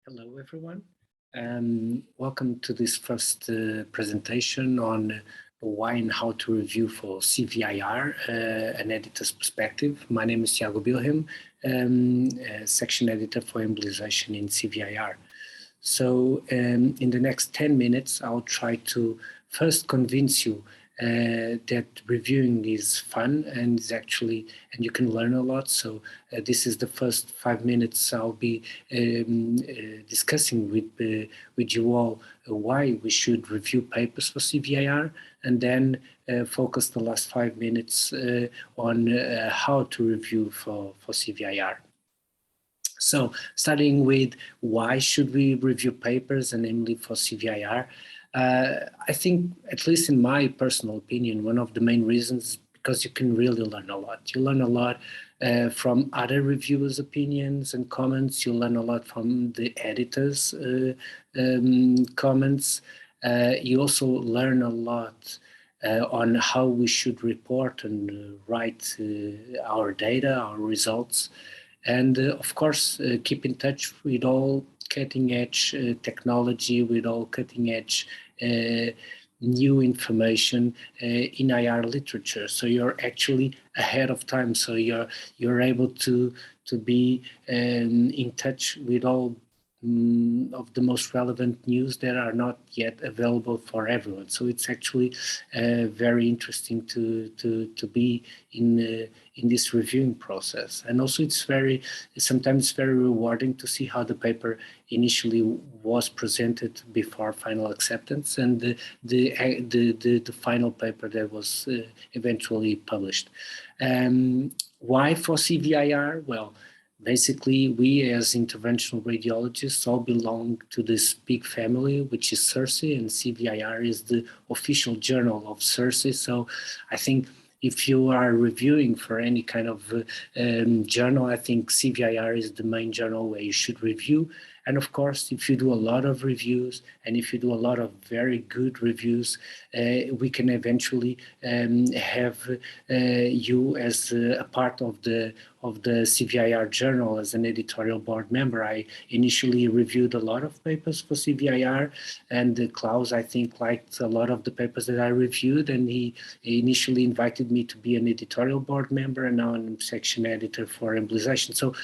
Hello, everyone. Welcome to this first presentation on why and how to review for CVIR, an editor's perspective. My name is Tiago Bilhim, section editor for embolisation in CVIR. So in the next 10 minutes, I'll try to first convince you that reviewing is fun and is actually, and you can learn a lot. So this is the first 5 minutes I'll be discussing with you all why we should review papers for CVIR, and then focus the last 5 minutes on how to review for CVIR. So starting with why should we review papers, and namely for CVIR, I think, at least in my personal opinion, one of the main reasons is because you can really learn a lot. You learn a lot from other reviewers' opinions and comments. You learn a lot from the editors' comments. You also learn a lot on how we should report and write our data, our results. And of course, keep in touch with all cutting-edge technology, with all cutting-edge new information in IR literature. So you're actually ahead of time. So you're able to be in touch with all of the most relevant news that are not yet available for everyone. So it's actually very interesting to be in this reviewing process. And also it's sometimes very rewarding to see how the paper initially was presented before final acceptance and the final paper that was eventually published. Why for CVIR? Well, basically, we as interventional radiologists all belong to this big family, which is CHULC, and CVIR is the official journal of CHULC. So I think if you are reviewing for any kind of journal, I think CVIR is the main journal where you should review. And of course, if you do a lot of reviews and if you do a lot of very good reviews, we can eventually have you as a part of the CVIR journal as an editorial board member. I initially reviewed a lot of papers for CVIR, and Klaus, I think, liked a lot of the papers that I reviewed, and he initially invited me to be an editorial board member, and now I'm section editor for embolisation. So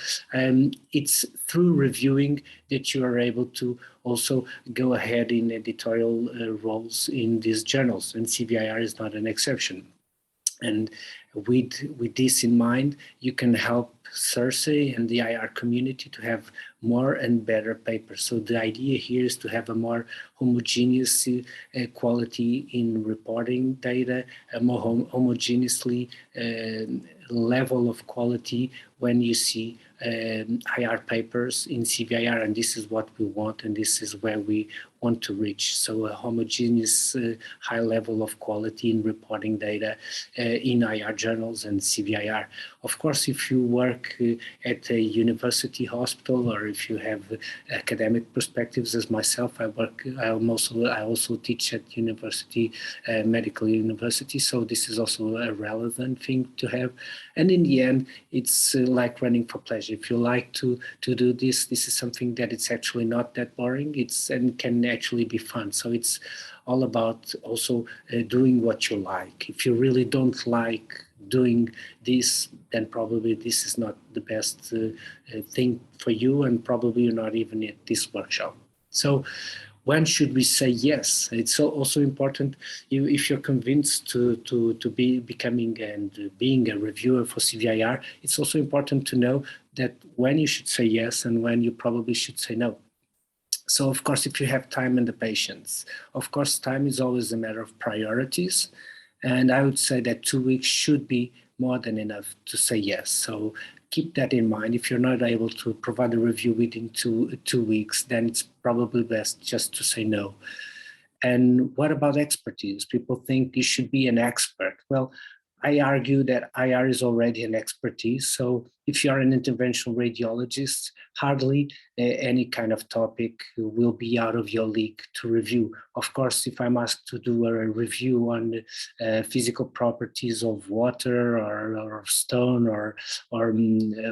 it's through reviewing that you are able to also go ahead in editorial roles in these journals, and CVIR is not an exception. And with this in mind, you can help CHULC and the IR community to have more and better papers. So the idea here is to have a more homogeneous quality in reporting data, a more homogeneously level of quality when you see IR papers in CVIR, and this is what we want, and this is where we want to reach. So a homogeneous high level of quality in reporting data in IR journals and CVIR. Of course, if you work at a university hospital, or if you have academic perspectives as myself, I also teach at university, medical university, so this is also a relevant thing to have. And in the end, it's like running for pleasure. If you like to do this, this is something that it's actually not that boring. And can actually be fun. So it's all about also doing what you like. If you really don't like doing this, then probably this is not the best thing for you, and probably you're not even at this workshop. So when should we say yes? It's also important, if you're convinced to be becoming and being a reviewer for CVIR, it's also important to know that when you should say yes and when you probably should say no. So of course, if you have time and the patience, of course, time is always a matter of priorities. And I would say that 2 weeks should be more than enough to say yes. So keep that in mind. If you're not able to provide a review within two weeks, then it's probably best just to say no. And what about expertise? People think you should be an expert. Well, I argue that IR is already an expertise. So if you are an interventional radiologist, hardly any kind of topic will be out of your league to review. Of course, if I'm asked to do a review on physical properties of water or stone or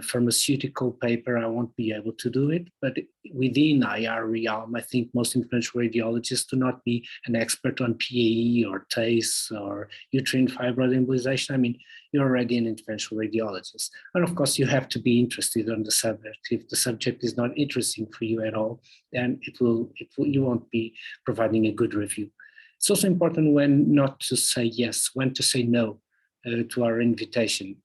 pharmaceutical paper, I won't be able to do it. But within IR realm, I think most interventional radiologists do not be an expert on PAE or TACE or uterine fibroid embolization. I mean, you're already an interventional radiologist. And of course, you have to be interested on the subject. If the subject is not interesting for you at all, then you won't be providing a good review. It's also important when not to say yes, when to say no to our invitation.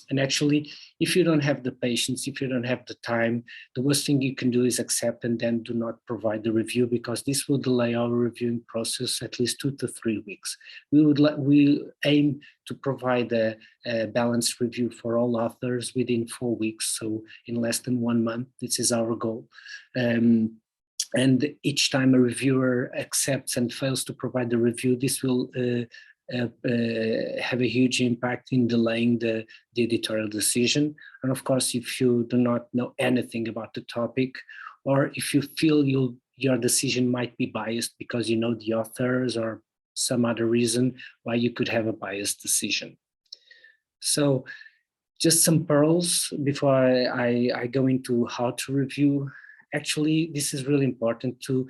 And actually, if you don't have the patience, if you don't have the time, the worst thing you can do is accept and then do not provide the review, because this will delay our reviewing process at least 2 to 3 weeks. We aim to provide a balanced review for all authors within 4 weeks, so in less than 1 month. This is our goal. And each time a reviewer accepts and fails to provide the review, this will have a huge impact in delaying the editorial decision. And of course, if you do not know anything about the topic, or if you feel your decision might be biased because you know the authors or some other reason why you could have a biased decision. So just some pearls before I go into how to review. Actually, this is really important to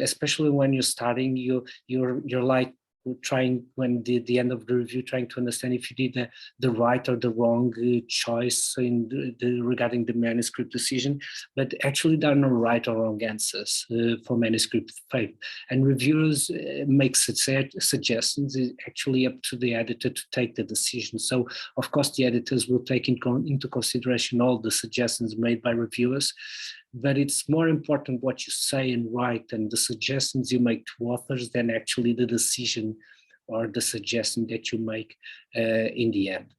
especially when you're starting, you're like trying, when the end of the review, trying to understand if you did the right or the wrong choice in regarding the manuscript decision. But actually, there are no right or wrong answers for manuscript faith. And reviewers make suggestions. It's actually up to the editor to take the decision. So, of course, the editors will take into consideration all the suggestions made by reviewers. But it's more important what you say and write and the suggestions you make to authors than actually the decision or the suggestion that you make in the end.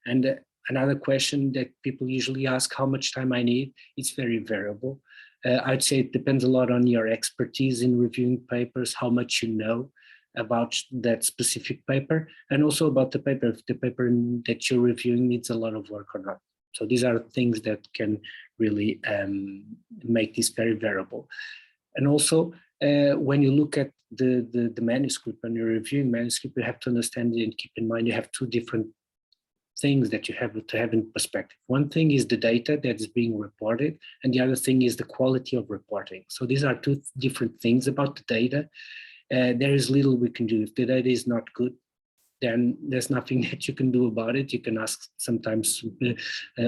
And another question that people usually ask, how much time I need, it's very variable. I'd say it depends a lot on your expertise in reviewing papers, how much you know about that specific paper, and also about the paper, if the paper that you're reviewing needs a lot of work or not. So these are things that can really make this very variable. And also, when you look at the manuscript, when you're reviewing manuscript, you have to understand and keep in mind you have two different things that you have to have in perspective. One thing is the data that is being reported, and the other thing is the quality of reporting. So these are two different things about the data. There is little we can do. If the data is not good, then there's nothing that you can do about it. You can ask sometimes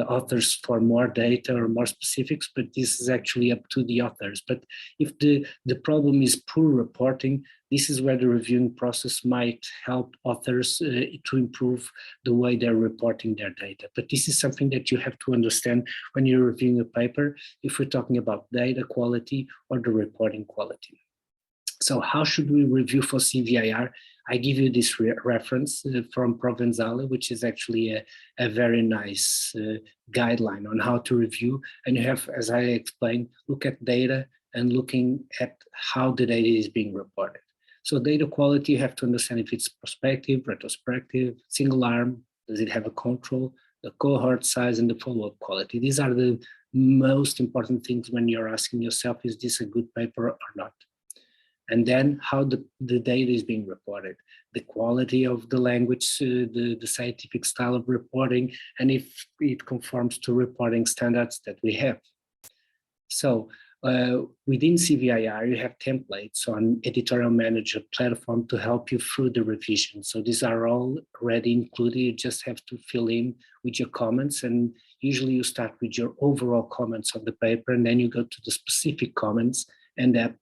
authors for more data or more specifics, but this is actually up to the authors. But if the problem is poor reporting, this is where the reviewing process might help authors to improve the way they're reporting their data. But this is something that you have to understand when you're reviewing a paper, if we're talking about data quality or the reporting quality. So how should we review for CVIR? I give you this reference from Prof, which is actually a very nice guideline on how to review. And you have, as I explained, look at data and looking at how the data is being reported. So data quality, you have to understand if it's prospective, retrospective, single arm, does it have a control, the cohort size, and the follow-up quality. These are the most important things when you're asking yourself, is this a good paper or not? And then how the data is being reported, the quality of the language, the scientific style of reporting, and if it conforms to reporting standards that we have. So within CVIR, you have templates on Editorial Manager platform to help you through the revision. So these are all already included. You just have to fill in with your comments, and usually you start with your overall comments on the paper, and then you go to the specific comments, and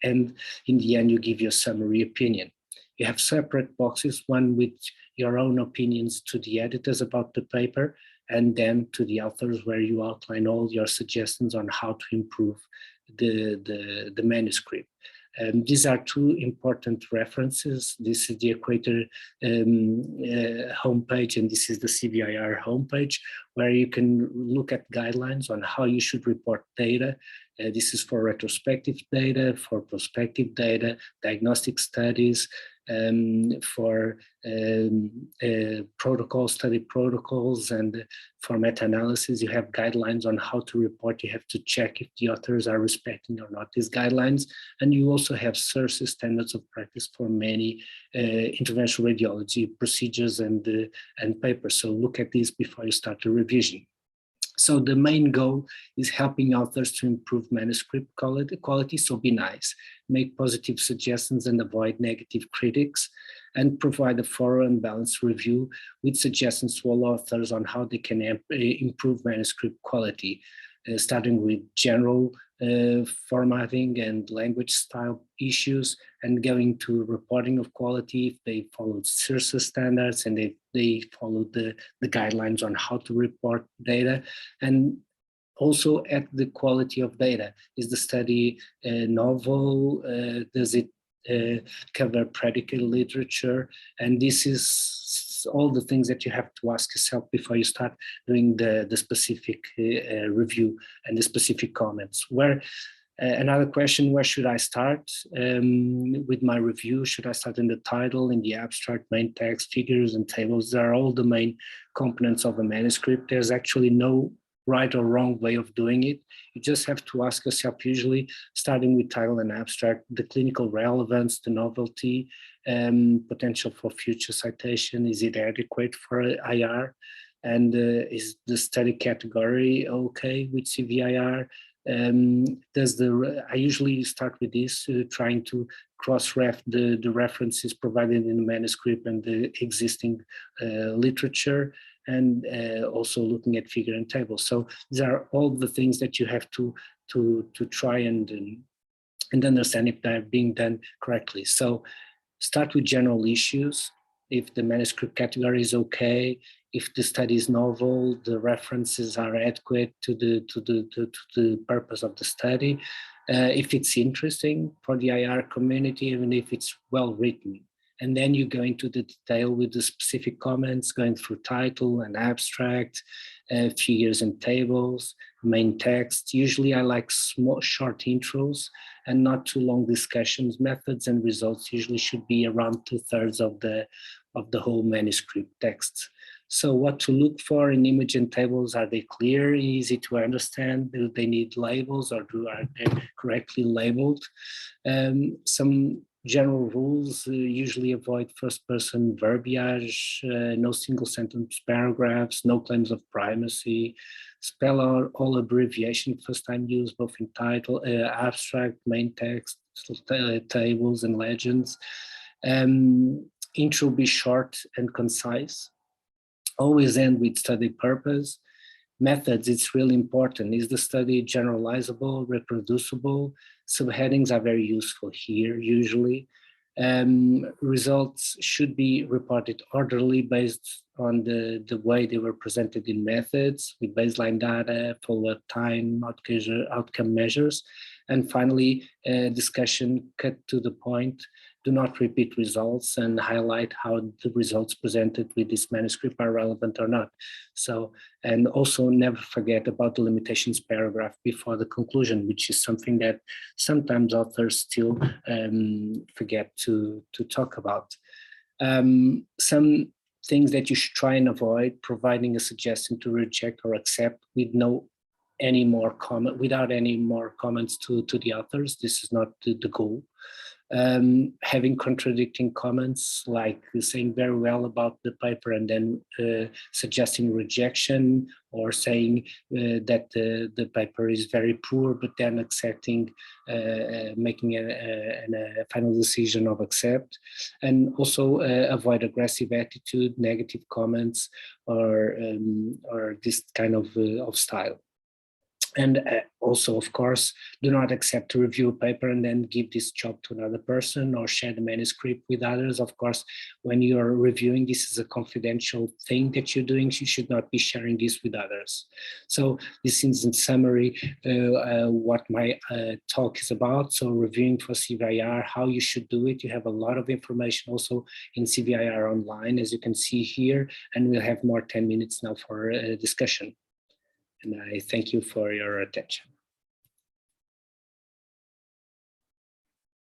in the end, you give your summary opinion. You have separate boxes, one with your own opinions to the editors about the paper, and then to the authors where you outline all your suggestions on how to improve the manuscript. These are two important references. This is the Equator homepage, and this is the CVIR homepage, where you can look at guidelines on how you should report data. This is for retrospective data, for prospective data, diagnostic studies, for study protocols, and for meta-analysis. You have guidelines on how to report. You have to check if the authors are respecting or not these guidelines. And you also have CHULC standards of practice for many interventional radiology procedures and papers. So look at these before you start the revision. So the main goal is helping authors to improve manuscript quality, so be nice, make positive suggestions and avoid negative critics, and provide a thorough and balanced review with suggestions to all authors on how they can improve manuscript quality, starting with general formatting and language style issues, and going to reporting of quality if they followed CIRSA standards and they followed the guidelines on how to report data, and also at the quality of data. Is the study novel? Does it cover predicate literature? And this is all the things that you have to ask yourself before you start doing the specific review and the specific comments. Another question, where should I start with my review? Should I start in the title, in the abstract, main text, figures and tables? They are all the main components of a manuscript. There's actually no right or wrong way of doing it. You just have to ask yourself, usually starting with title and abstract, the clinical relevance, the novelty, potential for future citation. Is it adequate for IR? And is the study category okay with CVIR? I usually start with this, trying to cross-ref the references provided in the manuscript and the existing literature, and also looking at figure and table. So these are all the things that you have to try and understand if they're being done correctly. So start with general issues. If the manuscript category is okay, if the study is novel, the references are adequate to the purpose of the study, if it's interesting for the IR community, even if it's well written. And then you go into the detail with the specific comments, going through title and abstract, figures and tables, main text. Usually I like small, short intros and not too long discussions. Methods and results usually should be around 2/3 of the whole manuscript text. So what to look for in image and tables? Are they clear, easy to understand? Do they need labels, or are they correctly labeled? Some general rules: usually avoid first-person verbiage, no single-sentence paragraphs, no claims of primacy, spell out all abbreviation first-time use, both in title, abstract, main text, tables, and legends. Intro be short and concise. Always end with study purpose. Methods, it's really important. Is the study generalizable, reproducible? Subheadings are very useful here, usually. Results should be reported orderly based on the way they were presented in methods, with baseline data, follow-up time, outcome measures. And finally, discussion cut to the point. Do not repeat results, and highlight how the results presented with this manuscript are relevant or not. So, and also never forget about the limitations paragraph before the conclusion, which is something that sometimes authors still forget to talk about. Some things that you should try and avoid: providing a suggestion to reject or accept with without any more comments to the authors. This is not the goal. Having contradicting comments, like saying very well about the paper and then suggesting rejection, or saying that the paper is very poor, but then accepting, making a final decision of accept. And also avoid aggressive attitude, negative comments, or this kind of style. And also, of course, do not accept to review a paper and then give this job to another person, or share the manuscript with others. Of course, when you're reviewing, this is a confidential thing that you're doing. You should not be sharing this with others. So this is in summary what my talk is about. So reviewing for CVIR, how you should do it. You have a lot of information also in CVIR online, as you can see here, and we'll have more 10 minutes now for discussion. And I thank you for your attention.